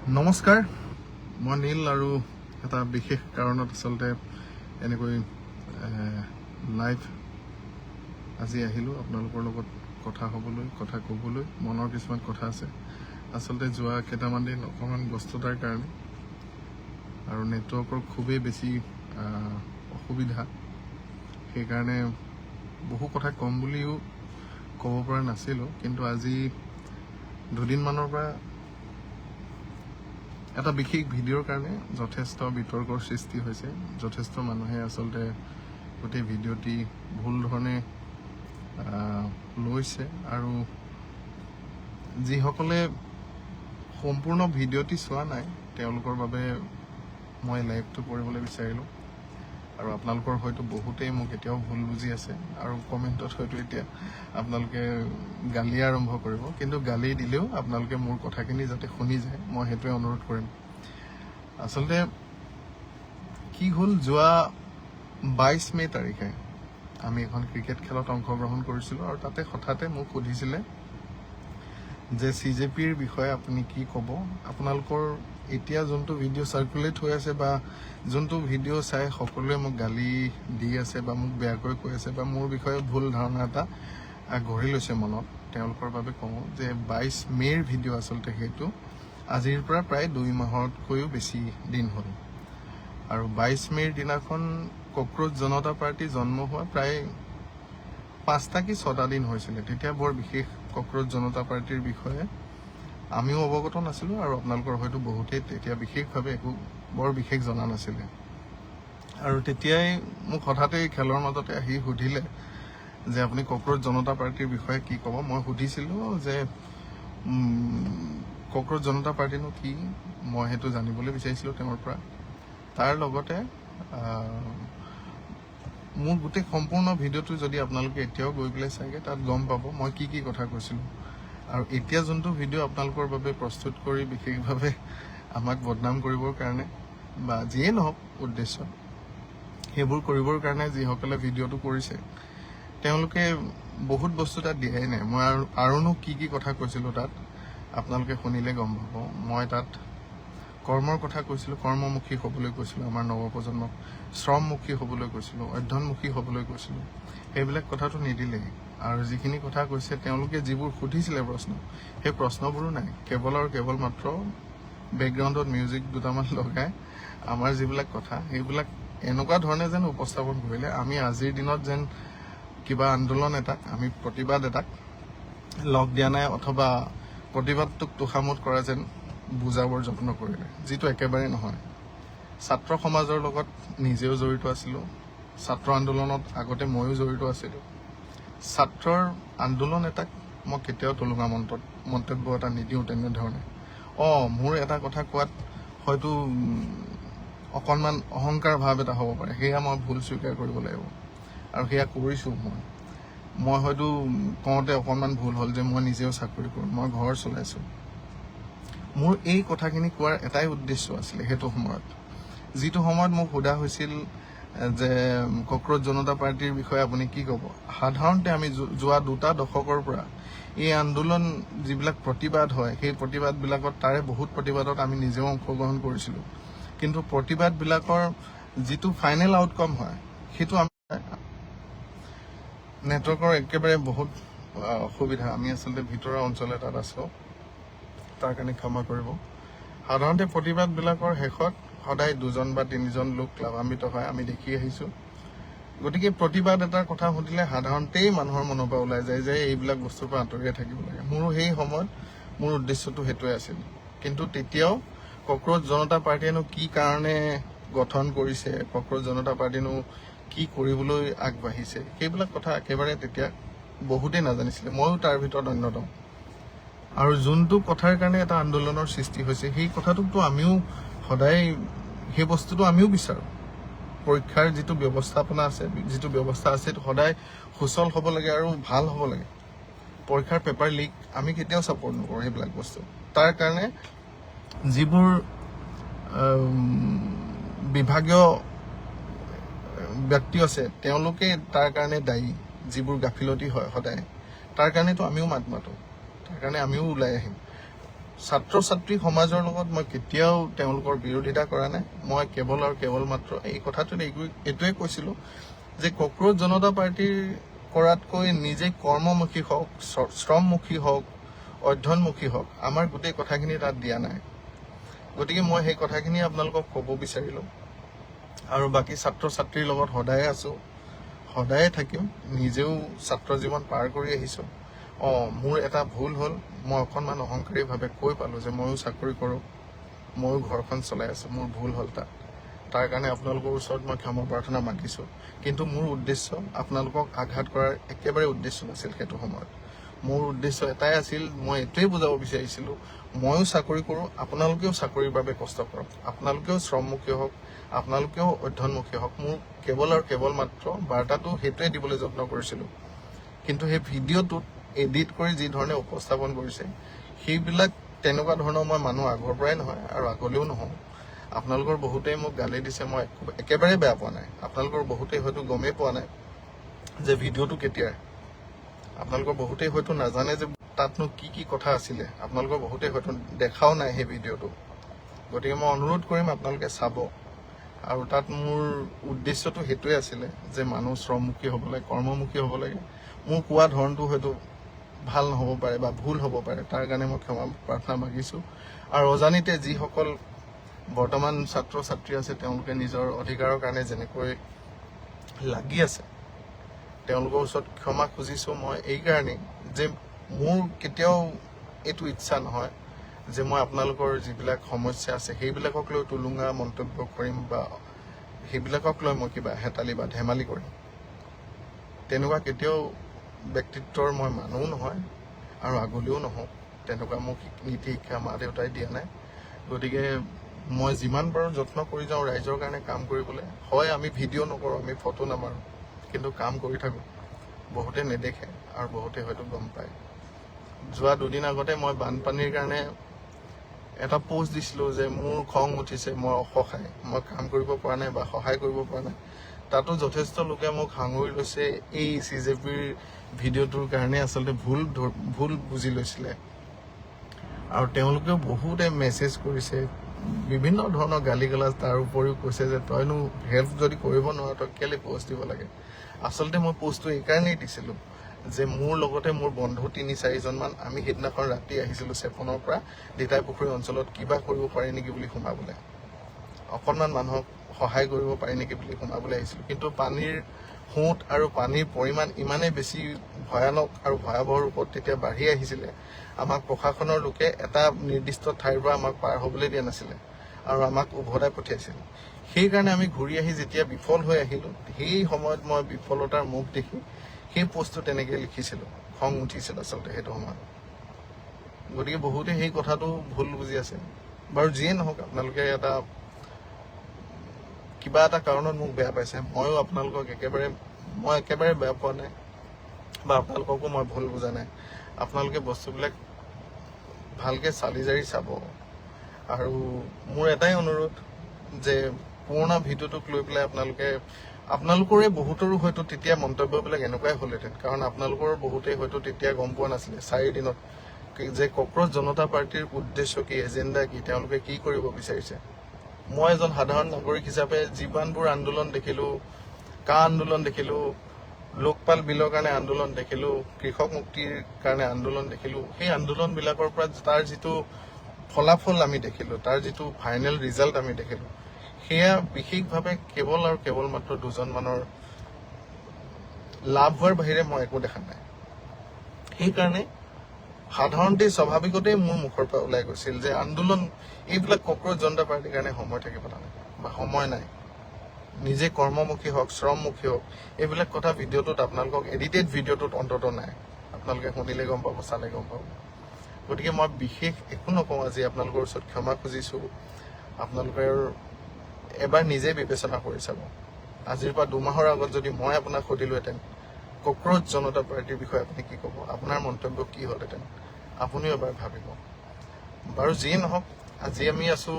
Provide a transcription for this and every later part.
নমস্কাৰ, মই নীল আৰু এটা বিশেষ কাৰণত আচলতে এনেকৈ লাইভ আজি আহিলোঁ আপোনালোকৰ লগত কথা ক'বলৈ মনৰ কিছুমান কথা আছে। আচলতে যোৱা কেইটামান দিন অকণমান ব্যস্ততাৰ কাৰণে আৰু নেটৱৰ্কৰ খুবেই বেছি অসুবিধা, সেইকাৰণে বহু কথা ক'ম বুলিও ক'ব পৰা নাছিলোঁ। কিন্তু আজি দুদিনমানৰ পৰা এটা বিশেষ ভিডিঅ'ৰ কাৰণে যথেষ্ট বিতৰ্কৰ সৃষ্টি হৈছে। যথেষ্ট মানুহে আচলতে গোটেই ভিডিঅ'টি ভুল ধৰণে লৈছে আৰু যিসকলে সম্পূৰ্ণ ভিডিঅ'টি চোৱা নাই তেওঁলোকৰ বাবে মই লাইভটো কৰিবলৈ বিচাৰিলোঁ। আৰু আপোনালোকৰ হয়তো বহুতেই মোক এতিয়াও ভুল বুজি আছে আৰু কমেণ্টত হয়তো এতিয়া আপোনালোকে গালি আৰম্ভ কৰিব, কিন্তু গালি দিলেও আপোনালোকে মোৰ কথাখিনি যাতে শুনি যায় মই সেইটোৱে অনুৰোধ কৰিম। আচলতে কি হ'ল, যোৱা 22 মে তাৰিখে আমি এখন ক্ৰিকেট খেলত অংশগ্ৰহণ কৰিছিলোঁ আৰু তাতে হঠাতে মোক সুধিছিলে যে CJPৰ বিষয়ে আপুনি কি ক'ব। আপোনালোকৰ এতিয়া যোনটো ভিডিঅ' চাৰ্কুলেট হৈ আছে বা যোনটো ভিডিঅ' চাই সকলোৱে মোক গালি দি আছে বা মোক বেয়াকৈ কৈ আছে বা মোৰ বিষয়ে ভুল ধাৰণা এটা গঢ়ি লৈছে মনত, তেওঁলোকৰ বাবে কওঁ যে 22 মে'ৰ ভিডিঅ' আচলতে সেইটো আজিৰ পৰা প্ৰায় 2 মাহতকৈও বেছি দিন হ'ল। আৰু 22 মে'ৰ দিনাখন কক্ৰোচ জনতা পাৰ্টি জন্ম হোৱা প্ৰায় 5টা কি 6টা দিন হৈছিলে। তেতিয়া বৰ বিশেষ কক্ৰোচ জনতা পাৰ্টিৰ বিষয়ে আমিও অৱগত নাছিলোঁ আৰু আপোনালোকৰ হয়তো বহুতেই তেতিয়া বিশেষভাৱে একো বৰ বিশেষ জনা নাছিলে। আৰু তেতিয়াই মোক হঠাতে খেলৰ মাজতে আহি সুধিলে যে আপুনি কক্ৰোচ জনতা পাৰ্টিৰ বিষয়ে কি ক'ব। মই সুধিছিলোঁ যে কক্ৰোচ জনতা পাৰ্টিনো কি, মই সেইটো জানিবলৈ বিচাৰিছিলোঁ তেওঁৰ পৰা। তাৰ লগতে মোৰ গোটেই সম্পূৰ্ণ ভিডিঅ'টো যদি আপোনালোকে এতিয়াও গৈ পেলাই চাগে তাত গম পাব মই কি কি কথা কৈছিলোঁ। আৰু এতিয়া যোনটো ভিডিঅ' আপোনালোকৰ বাবে প্ৰস্তুত কৰি বিশেষভাৱে আমাক বদনাম কৰিবৰ কাৰণে বা যিয়ে নহওক উদ্দেশ্য, সেইবোৰ কৰিবৰ কাৰণে যিসকলে ভিডিঅ'টো কৰিছে তেওঁলোকে বহুত বস্তু তাত দিয়াই নাই। মই আৰুনো কি কি কথা কৈছিলোঁ তাত আপোনালোকে শুনিলে গম পাব। মই তাত কৰ্মৰ কথা কৈছিলোঁ, কৰ্মমুখী হ'বলৈ কৈছিলোঁ, আমাৰ নৱপ্ৰজন্মক শ্ৰমমুখী হ'বলৈ কৈছিলোঁ, অধ্যয়নমুখী হ'বলৈ কৈছিলোঁ। সেইবিলাক কথাটো নিদিলেই। আৰু যিখিনি কথা কৈছে তেওঁলোকে যিবোৰ সুধিছিলে প্ৰশ্ন, সেই প্ৰশ্নবোৰো নাই। কেৱল আৰু কেৱল মাত্ৰ বেকগ্ৰাউণ্ডত মিউজিক দুটামান লগাই আমাৰ যিবিলাক কথা সেইবিলাক এনেকুৱা ধৰণে যেন উপস্থাপন কৰিলে আমি আজিৰ দিনত যেন কিবা আন্দোলন এটাক, আমি প্ৰতিবাদ এটাক লগ দিয়া নাই অথবা প্ৰতিবাদটোক তোষামোদ কৰা যেন বুজাবৰ যত্ন কৰিলে, যিটো একেবাৰে নহয়। ছাত্ৰ সমাজৰ লগত নিজেও জড়িত আছিলোঁ, ছাত্ৰ আন্দোলনত আগতে ময়ো জড়িত আছিলোঁ। ছাত্ৰৰ আন্দোলন এটাক মই কেতিয়াও তুলনা মন্তব্য এটা নিদিওঁ তেনেধৰণে। মোৰ এটা কথা কোৱাত হয়তো অকণমান অহংকাৰ ভাৱ এটা হ'ব পাৰে, সেয়া মই ভুল স্বীকাৰ কৰিব লাগিব আৰু সেয়া কৰিছোঁ। মই হয়তো কওঁতে অকণমান ভুল হ'ল যে মই নিজেও চাকৰি কৰোঁ, মই ঘৰ চলাইছোঁ। মোৰ এই কথাখিনি কোৱাৰ এটাই উদ্দেশ্য আছিলে সেইটো সময়ত। যিটো সময়ত মোক সোধা হৈছিল যে কক্ৰোচ জনতা পাৰ্টিৰ বিষয়ে আপুনি কি ক'ব, সাধাৰণতে আমি যোৱা 2টা দশকৰ পৰা এই আন্দোলন যিবিলাক প্ৰতিবাদ হয় সেই প্ৰতিবাদবিলাকত তাৰে বহুত প্ৰতিবাদত আমি নিজেও অংশগ্ৰহণ কৰিছিলোঁ। কিন্তু প্ৰতিবাদবিলাকৰ যিটো ফাইনেল আউটকাম হয় সেইটো আমি নেটৱৰ্কৰ একেবাৰে বহুত অসুবিধা, আমি আচলতে ভিতৰুৱা অঞ্চল এটাত আছোঁ, তাৰ কাৰণে ক্ষমা কৰিব। সাধাৰণতে প্ৰতিবাদবিলাকৰ শেষত সদায় 2জন বা 3জন লোক লাভান্বিত হয়, আমি দেখি আহিছোঁ। গতিকে প্ৰতিবাদ এটাৰ কথা সুধিলে সাধাৰণতেই মানুহৰ মনৰ পৰা ওলাই যায় যে এইবিলাক বস্তুৰ পৰা আঁতৰিয়ে থাকিব লাগে। মোৰো সেই সময়ত মোৰ উদ্দেশ্যটো সেইটোৱে আছিল। কিন্তু তেতিয়াও কক্ৰোচ জনতা পাৰ্টিয়েনো কি কাৰণে গঠন কৰিছে, কক্ৰোচ জনতা পাৰ্টিনো কি কৰিবলৈ আগবাঢ়িছে, সেইবিলাক কথা একেবাৰে তেতিয়া বহুতেই নাজানিছিলে, ময়ো তাৰ ভিতৰত অন্যতম। আৰু যোনটো কথাৰ কাৰণে এটা আন্দোলনৰ সৃষ্টি হৈছে সেই কথাটোকতো আমিও সদায় সেই বস্তুটো আমিও বিচাৰোঁ। পৰীক্ষাৰ যিটো ব্যৱস্থাপনা আছে, যিটো ব্যৱস্থা আছে সেইটো সদায় সুচল হ'ব লাগে আৰু ভাল হ'ব লাগে। পৰীক্ষাৰ পেপাৰ লিক আমি কেতিয়াও ছাপোৰ্ট নকৰোঁ সেইবিলাক বস্তু। তাৰ কাৰণে যিবোৰ বিভাগীয় ব্যক্তি আছে তেওঁলোকে তাৰ কাৰণে দায়ী। যিবোৰ গাফিলতি হয় সদায় তাৰ কাৰণেতো আমিও মাত মাতোঁ, তাৰ কাৰণে আমিও ওলাই আহিম। ছাত্ৰ ছাত্ৰী সমাজৰ লগত মই কেতিয়াও তেওঁলোকৰ বিৰোধিতা কৰা নাই মই কেৱল আৰু কেৱল মাত্ৰ এই কথাটো এইটোৱে কৈছিলোঁ যে কক্ৰোচ জনতা পাৰ্টিৰ কৰাতকৈ নিজে কৰ্মমুখী হওক শ্ৰমমুখী হওক অধ্যয়নমুখী হওক আমাৰ গোটেই কথাখিনি তাত দিয়া নাই গতিকে মই সেই কথাখিনি আপোনালোকক ক'ব বিচাৰিলোঁ আৰু বাকী ছাত্ৰ ছাত্ৰীৰ লগত সদায়ে আছোঁ সদায়ে থাকিম নিজেও ছাত্ৰ জীৱন পাৰ কৰি আহিছোঁ মোৰ এটা ভুল হ'ল মই অকণমান অহংকাৰীভাৱে কৈ পালোঁ যে ময়ো চাকৰি কৰোঁ ময়ো ঘৰখন চলাই আছোঁ মোৰ ভুল হ'ল তাৰ কাৰণে আপোনালোকৰ ওচৰত মই ক্ষমা প্ৰাৰ্থনা মাগিছোঁ কিন্তু মোৰ উদ্দেশ্য আপোনালোকক আঘাত কৰাৰ একেবাৰে উদ্দেশ্য নাছিল সেইটো সময়ত মোৰ উদ্দেশ্য এটাই আছিল মই এইটোৱে বুজাব বিচাৰিছিলোঁ ময়ো চাকৰি কৰোঁ আপোনালোকেও চাকৰিৰ বাবে কষ্ট কৰক আপোনালোকেও শ্ৰমমুখী হওক আপোনালোকেও অধ্যয়নমুখী হওক মোৰ কেৱল আৰু কেৱল মাত্ৰ বাৰ্তাটো সেইটোৱে দিবলৈ যত্ন কৰিছিলোঁ কিন্তু সেই ভিডিঅ'টোত এডিট কৰি যি ধৰণে উপস্থাপন কৰিছে সেইবিলাক তেনেকুৱা ধৰণৰ মই মানুহ আগৰ পৰাই নহয় আৰু আগলৈও নহওঁ আপোনালোকৰ বহুতেই মোক গালি দিছে মই একেবাৰে বেয়া পোৱা নাই আপোনালোকৰ বহুতেই হয়তো গমেই পোৱা নাই যে ভিডিঅ'টো কেতিয়াৰ আপোনালোকৰ বহুতেই হয়তো নাজানে যে তাতনো কি কথা আছিলে আপোনালোকৰ বহুতেই হয়তো দেখাও নাই সেই ভিডিঅ'টো গতিকে মই অনুৰোধ কৰিম আপোনালোকে চাব আৰু তাত মোৰ উদ্দেশ্যটো সেইটোৱে আছিলে যে মানুহ শ্ৰমমুখী হ'ব লাগে কৰ্মমুখী হ'ব লাগে মোৰ কোৱা ধৰণটো হয়তো ভাল নহ'ব পাৰে বা ভুল হ'ব পাৰে তাৰ কাৰণে মই ক্ষমা প্ৰাৰ্থনা মাগিছোঁ আৰু অজানিতে যিসকল বৰ্তমান ছাত্ৰ ছাত্ৰী আছে তেওঁলোকে নিজৰ অধিকাৰৰ কাৰণে যেনেকৈ লাগি আছে তেওঁলোকৰ ওচৰত ক্ষমা খুজিছোঁ মই এইকাৰণেই যে মোৰ কেতিয়াও এইটো ইচ্ছা নহয় যে মই আপোনালোকৰ যিবিলাক সমস্যা আছে সেইবিলাকক লৈ টুলুঙা মন্তব্য কৰিম বা সেইবিলাকক লৈ মই কিবা হেতালি বা ধেমালি কৰিম তেনেকুৱা কেতিয়াও ব্যক্তিত্বৰ মই মানুহো নহয় আৰু আগলৈও নহওঁ তেনেকুৱা মোক নীতি শিক্ষা মা দেউতাই দিয়া নাই গতিকে মই যিমান পাৰোঁ যত্ন কৰি যাওঁ ৰাইজৰ কাৰণে কাম কৰিবলৈ হয় আমি ভিডিঅ' নকৰোঁ আমি ফটো নামাৰোঁ কিন্তু কাম কৰি থাকোঁ বহুতে নেদেখে আৰু বহুতে হয়তো গম পায় যোৱা দুদিন আগতে মই বানপানীৰ কাৰণে এটা পোষ্ট দিছিলোঁ যে মোৰ খং উঠিছে মই অসহায় মই কাম কৰিব পৰা নাই বা সহায় কৰিব পৰা নাই তাতো যথেষ্ট লোকে মোক সাঙুৰি লৈছে এই CJPৰ ভিডিঅ'টোৰ কাৰণে আচলতে ভুল বুজি লৈছিলে আৰু তেওঁলোকেও বহুতে মেছেজ কৰিছে বিভিন্ন ধৰণৰ গালি গালাজ তাৰ উপৰিও কৈছে যে তইনো হেল্প যদি কৰিব নোৱাৰ তই কেলৈ পোষ্ট দিব লাগে আচলতে মই পোষ্টটো এইকাৰণেই দিছিলোঁ যে মোৰ লগতে মোৰ বন্ধু ৩-৪ মান আমি সেইদিনাখন ৰাতি আহিছিলোঁ চেপনৰ পৰা দিতাই পুখুৰী অঞ্চলত কিবা কৰিব পাৰি নেকি বুলি সোমাবলৈ অকণমান মানুহক সহায় কৰিব পাৰি নেকি বুলি সোমাবলৈ আহিছিলোঁ কিন্তু পানীৰ সোঁত আৰু পানীৰ পৰিমাণ ইমানেই বেছি ভয়ানক আৰু ভয়াৱহ ৰূপত তেতিয়া বাঢ়ি আহিছিলে আমাক প্ৰশাসনৰ লোকে এটা নিৰ্দিষ্ট ঠাইৰ পৰা আমাক পাৰ হ'বলৈ দিয়া নাছিলে আৰু আমাক উভতাই পঠিয়াইছিল সেইকাৰণে আমি ঘূৰি আহি যেতিয়া বিফল হৈ আহিলোঁ সেই সময়ত মই বিফলতাৰ মুখ দেখি সেই পোষ্টটো তেনেকৈ লিখিছিলোঁ খং উঠিছিল আচলতে সেইটো সময়ত গতিকে বহুতে সেই কথাটো ভুল বুজি আছে বাৰু যিয়ে নহওক আপোনালোকে কিবা এটা কাৰণত মোক বেয়া পাইছে ময়ো আপোনালোকক একেবাৰে বেয়া পোৱা নাই বা আপোনালোককো মই ভুল বুজা নাই আপোনালোকে বস্তুবিলাক ভালকৈ চালি জাৰি চাব আৰু মোৰ এটাই অনুৰোধ যে পুৰণা ভিডিঅ'টোক লৈ পেলাই আপোনালোকৰে বহুতৰো হয়তো তেতিয়া মন্তব্যবিলাক এনেকুৱাই হ'লহেঁতেন কাৰণ আপোনালোকৰ বহুতেই হয়তো তেতিয়া গম পোৱা নাছিলে 4 দিনত যে কক্ৰোচ জনতা পাৰ্টিৰ উদ্দেশ্য কি এজেণ্ডা কি তেওঁলোকে কি কৰিব বিচাৰিছে মই এজন সাধাৰণ নাগৰিক হিচাপে যিমানবোৰ আন্দোলন দেখিলোঁ আন্দোলন দেখিলোঁ লোকপাল বিলৰ কাৰণে আন্দোলন দেখিলোঁ কৃষক মুক্তিৰ কাৰণে আন্দোলন দেখিলোঁ সেই আন্দোলনবিলাকৰ পৰা তাৰ যিটো ফলাফল আমি দেখিলোঁ তাৰ যিটো ফাইনেল ৰিজাল্ট আমি দেখিলোঁ সেয়া বিশেষভাৱে কেৱল আৰু কেৱল মাত্ৰ 2জন মানৰ লাভ হোৱাৰ বাহিৰে মই একো দেখা নাই সেইকাৰণে সাধাৰণতে স্বাভাৱিকতেই মোৰ মুখৰ পৰা ওলাই গৈছিল যে আন্দোলন এইবিলাক কক্ৰোচ জনতা পাৰ্টিৰ কাৰণে সময় থাকিব নালাগে বা সময় নাই নিজে কৰ্মমুখী হওক শ্ৰমমুখী হওক এইবিলাক কথা ভিডিঅ'টোত আপোনালোকক এডিটেড ভিডিঅ'টোত অন্তত নাই আপোনালোকে শুনিলে গম পাব চালে গম পাব গতিকে মই বিশেষ একো নকওঁ আজি আপোনালোকৰ ওচৰত ক্ষমা খুজিছোঁ আপোনালোকে এবাৰ নিজে বিবেচনা কৰি চাব আজিৰ পৰা 2 মাহৰ আগত যদি মই আপোনাক সুধিলোহেঁতেন কক্ৰোচ জনতা পাৰ্টিৰ বিষয়ে আপুনি কি ক'ব আপোনাৰ মন্তব্য কি হ'লহেঁতেন আপুনিও এবাৰ ভাবিব বাৰু যিয়ে নহওক আজি আমি আছোঁ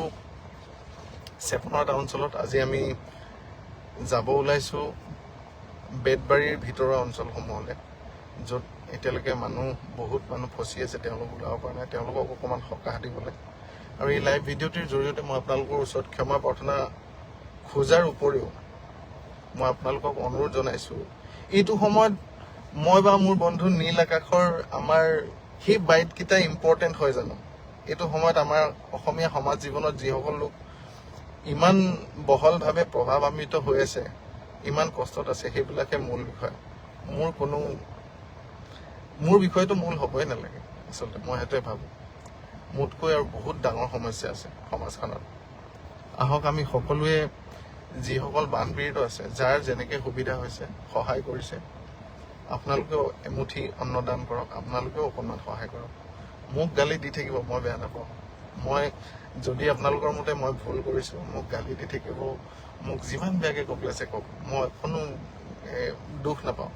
চেপনৰ এটা অঞ্চলত আজি আমি যাব ওলাইছোঁ বেতবাৰীৰ ভিতৰুৱা অঞ্চলসমূহলৈ য'ত এতিয়ালৈকে বহুত মানুহ ফচি আছে, তেওঁলোক ওলাব পৰা নাই, তেওঁলোকক অকণমান সকাহ দিবলৈ। আৰু এই লাইভ ভিডিঅ'টিৰ জৰিয়তে মই আপোনালোকৰ ওচৰত ক্ষমা প্ৰাৰ্থনা খোজাৰ উপৰিও মই আপোনালোকক অনুৰোধ জনাইছোঁ, এইটো সময়ত মই বা মোৰ বন্ধু নীল আকাশৰ আমাৰ সেই বাইটকেইটা ইম্পৰ্টেণ্ট হয় জানো? এইটো সময়ত আমাৰ অসমীয়া সমাজ জীৱনত যিসকল লোক ইমান বহলভাৱে প্ৰভাৱান্বিত হৈ আছে, ইমান কষ্টত আছে, সেইবিলাকে মূল বিষয়। মোৰ বিষয়টো মূল হ'বই নালাগে আচলতে, মই সেইটোৱে ভাবোঁ। মোতকৈ আৰু বহুত ডাঙৰ সমস্যা আছে সমাজখনত। আহক আমি সকলোৱে যিসকল বানপীড়িত আছে, যাৰ যেনেকৈ সুবিধা হৈছে সহায় কৰিছে, আপোনালোকেও এমুঠি অন্নদান কৰক, আপোনালোকেও অকণমান সহায় কৰক। মোক গালি দি থাকিব, মই বেয়া নাপাওঁ। মই যদি আপোনালোকৰ মতে মই ভুল কৰিছোঁ, মোক গালি দি থাকিব, মোক যিমান বেয়াকৈ কওক আছে কওক, মই কোনো দুখ নাপাওঁ।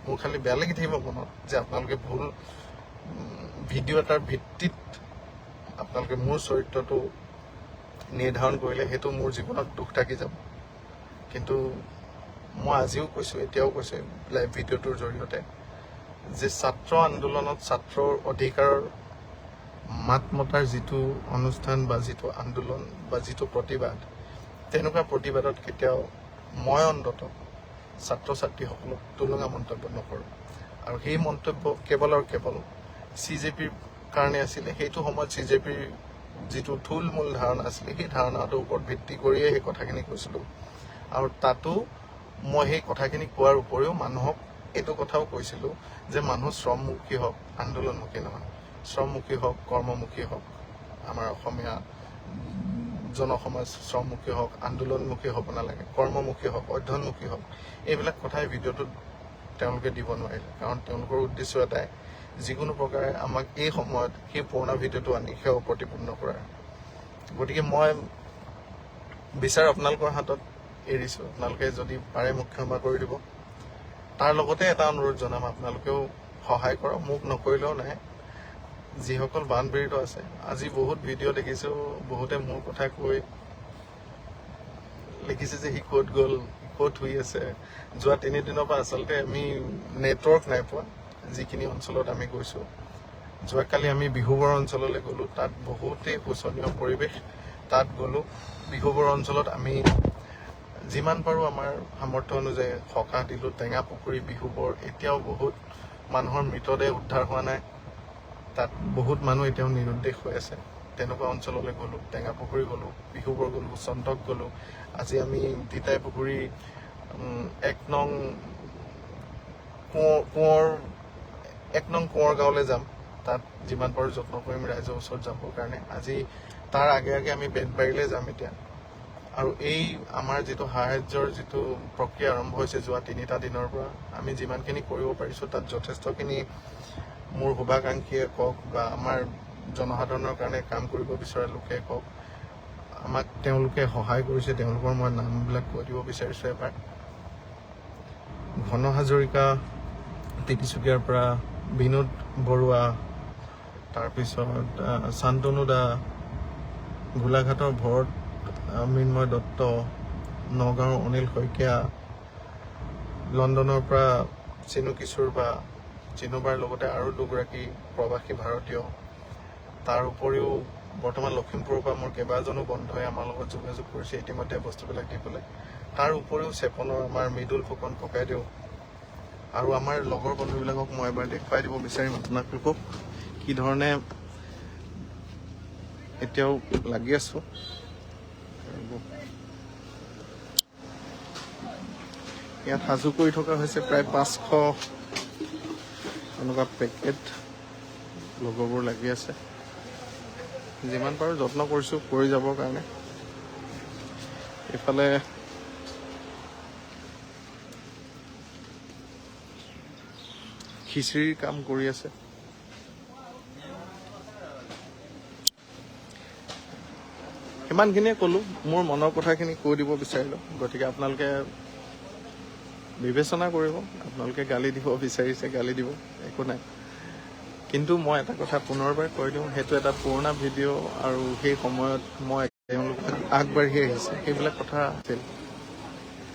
মোৰ খালি বেয়া লাগি থাকিব মনত যে আপোনালোকে ভুল ভিডিঅ' এটাৰ ভিত্তিত আপোনালোকে মোৰ চৰিত্ৰটো নিৰ্ধাৰণ কৰিলে, সেইটো মোৰ জীৱনত দুখ থাকি যাব। কিন্তু মই আজিও কৈছোঁ, এতিয়াও কৈছোঁ লাইভ ভিডিঅ'টোৰ জৰিয়তে যে ছাত্ৰ আন্দোলনত ছাত্ৰৰ অধিকাৰৰ মাত মতাৰ যিটো অনুষ্ঠান বা যিটো আন্দোলন বা যিটো প্ৰতিবাদ, তেনেকুৱা প্ৰতিবাদত কেতিয়াও মই অন্ততঃ ছাত্ৰ ছাত্ৰীসকলক তুলনা মন্তব্য নকৰোঁ। আৰু সেই মন্তব্য কেৱল আৰু কেৱল CJPৰ কাৰণে আছিলে। সেইটো সময়ত CJPৰ যিটো থুলমূল ধাৰণা আছিলে, সেই ধাৰণাটোৰ ওপৰত ভিত্তি কৰিয়ে সেই কথাখিনি কৈছিলোঁ। আৰু তাতো মই সেই কথাখিনি কোৱাৰ উপৰিও মানুহক এইটো কথাও কৈছিলোঁ যে মানুহ শ্ৰমমুখী হওক, আন্দোলনমুখী নহয়। শ্ৰমমুখী হওক, কৰ্মমুখী হওক, আমাৰ অসমীয়া জনসমাজ শ্ৰমমুখী হওক, আন্দোলনমুখী হ'ব নালাগে, কৰ্মমুখী হওক, অধ্যয়নমুখী হওক। এইবিলাক কথাই ভিডিঅ'টোত তেওঁলোকে দিব নোৱাৰিলে, কাৰণ তেওঁলোকৰ উদ্দেশ্য এটাই, যিকোনো প্ৰকাৰে আমাক এই সময়ত সেই পুৰণা ভিডিঅ'টো আনি সেৱা প্ৰতিপন্ন কৰাৰ। গতিকে মই বিচাৰ আপোনালোকৰ হাতত এৰিছোঁ, আপোনালোকে যদি পাৰে মোক ক্ষমা কৰি দিব। তাৰ লগতে এটা অনুৰোধ জনাম, আপোনালোকেও সহায় কৰক, মোক নকৰিলেও নাই। যিসকল বানপীড়িত আছে, আজি বহুত ভিডিঅ' দেখিছোঁ, বহুতে মোৰ কথা কৈ লিখিছে যে সি ক'ত গ'ল, ক'ত শুই আছে। যোৱা 3 দিনৰ পৰা আচলতে আমি নেটৱৰ্ক নাই পোৱা যিখিনি অঞ্চলত আমি গৈছোঁ। যোৱাকালি আমি বিহুবৰ অঞ্চললৈ গ'লোঁ, তাত বহুতেই শোচনীয় পৰিৱেশ। তাত গ'লোঁ, বিহুবৰ অঞ্চলত আমি যিমান পাৰোঁ আমাৰ সামৰ্থ্য অনুযায়ী সকাহ দিলোঁ। টেঙা পুখুৰী, বিহুবৰ, এতিয়াও বহুত মানুহৰ মৃতদেহ উদ্ধাৰ হোৱা নাই। তাত বহুত মানুহ এতিয়াও নিৰুদ্দেশ হৈ আছে। তেনেকুৱা অঞ্চললৈ গ'লোঁ, টেঙা পুখুৰী গ'লোঁ, বিহুবৰ গ'লোঁ, চন্তক গ'লোঁ। আজি আমি তিতাই পুখুৰী 1 নং কোঁৱৰ গাঁৱলৈ যাম। তাত যিমান পাৰোঁ যত্ন কৰিম ৰাইজৰ ওচৰত যাবৰ কাৰণে। আজি তাৰ আগে আগে আমি বেতবাৰীলৈ যাম এতিয়া। আৰু এই আমাৰ যিটো সাহায্যৰ যিটো প্ৰক্ৰিয়া আৰম্ভ হৈছে যোৱা 3টা দিনৰ পৰা, আমি যিমানখিনি কৰিব পাৰিছোঁ তাত যথেষ্টখিনি মোৰ শুভাকাংক্ষীয়ে কওক বা আমাৰ জনসাধাৰণৰ কাৰণে কাম কৰিব বিচৰা লোকে কওক, আমাক তেওঁলোকে সহায় কৰিছে। তেওঁলোকৰ মই নামবিলাক কৈ দিব বিচাৰিছোঁ এবাৰ। ঘন হাজৰিকা তিনিচুকীয়াৰ পৰা, বিনোদ বৰুৱা, তাৰপিছত শান্তনু দা, গোলাঘাটৰ ভৰত মৃন্ময় দত্ত, নগাঁৱৰ অনিল শইকীয়া, লণ্ডনৰ পৰা চিনু কিশোৰ বা চিনুবাৰ লগতে আৰু 2গৰাকী প্ৰৱাসী ভাৰতীয়। তাৰ উপৰিও বৰ্তমান লখিমপুৰৰ পৰা মোৰ কেইবাজনো বন্ধুৱে আমাৰ লগত যোগাযোগ কৰিছে ইতিমধ্যে বস্তুবিলাক দিবলৈ। তাৰ উপৰিও চেপনৰ আমাৰ মৃদুল ফুকন ককাইদেউ আৰু আমাৰ লগৰ বন্ধুবিলাকক মই এবাৰ দেখুৱাই দিব বিচাৰিম আপোনালোকক কি ধৰণে এতিয়াও লাগি আছোঁ। ইয়াত সাজু কৰি থকা হৈছে প্ৰায় 500 এনেকুৱা পেকেট। লগৰবোৰ লাগি আছে, যিমান পাৰোঁ যত্ন কৰিছোঁ কৰি যাবৰ কাৰণে। এইফালে খিচিৰিৰ কাম কৰি আছে। সিমানখিনিয়ে ক'লোঁ, মোৰ মনৰ কথাখিনি কৈ দিব বিচাৰিলোঁ। গতিকে আপোনালোকে বিবেচনা কৰিব, আপোনালোকে গালি দিব বিচাৰিছে গালি দিব, একো নাই। কিন্তু মই এটা কথা পুনৰবাৰ কৈ দিওঁ, সেইটো এটা পুৰণা ভিডিঅ' আৰু সেই সময়ত মই তেওঁলোক আগবাঢ়ি আহিছে সেইবিলাক কথা আছিল।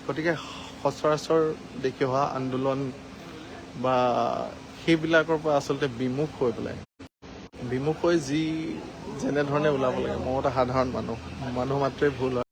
গতিকে সচৰাচৰ দেখি অহা আন্দোলন বা সেইবিলাকৰ পৰা আচলতে বিমুখ হৈ পেলাই যেনেধৰণে ওলাব লাগে। মই এটা সাধাৰণ মানুহ মাত্ৰই ভুল হয়।